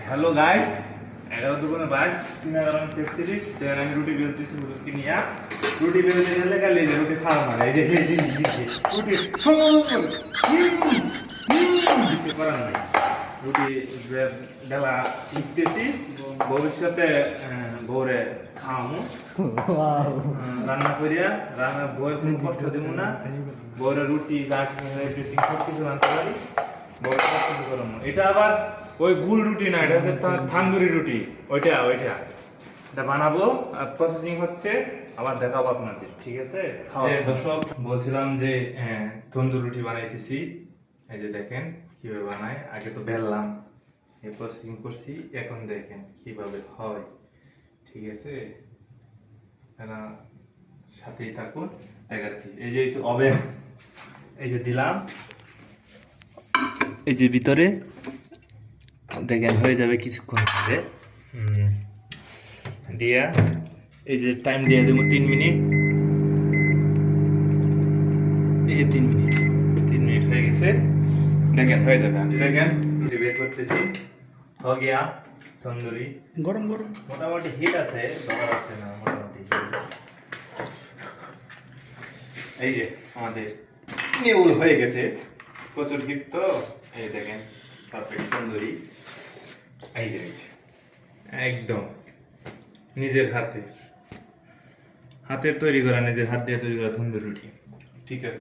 Hello guys, 11:22 3:33 দেন আমি রুটি বেলতেছি রুটি নিয়ে রুটি বেলতে গেলে গালে যে রুটি খাওয়া মারে এই যে রুটি দিতে পারা নাই রুটি বেলা শিখতেছি ভবিষ্যতে বউরে খাওয়ামু রান্না করিয়া রান্না বউয়ের কোনো কষ্ট দেবো না বউরে রুটি এভরিথিং সব কিছু রান্না পারি বউরে সব কিছু করবো এটা আবার ওই গুল রুটি না এটা হচ্ছে থান্দুরি রুটি ওইটা এটা বানাবো প্রসেসিং হচ্ছে আবার দেখাবো আপনাদের ঠিক আছে দর্শক বলছিলাম যে তন্দুর রুটি বানাইতেছি এই যে দেখেন কিভাবে বানায় আগে তো বেললাম এই প্রসেসিং করছি এখন দেখেন কিভাবে হয় ঠিক আছে সাথেই থাকুন দেখাচ্ছি এই যে ওভেন এই যে দিলাম এই যে ভিতরে দেখেন হয়ে যাবে কিছুক্ষণ পরে দিয়া এই যে টাইম দিয়ে দেবো 3 মিনিট এই যে 3 মিনিট হয়ে গেছে দেখেন হয়ে যাবে আমি দেখেন বের করতেছি হয়ে গিয়া তন্দুরি গরম গরম মোটামুটি হিট আছে দরকার আছে না মোটামুটি এই যে আমাদের নেউল হয়ে গেছে প্রচুর হিট তো এই দেখেন পারফেক্ট তন্দুরি এই যে একদম নিজের হাতের তৈরি করা নিজের হাত দিয়ে তৈরি করা তন্দুরি রুটি ঠিক আছে।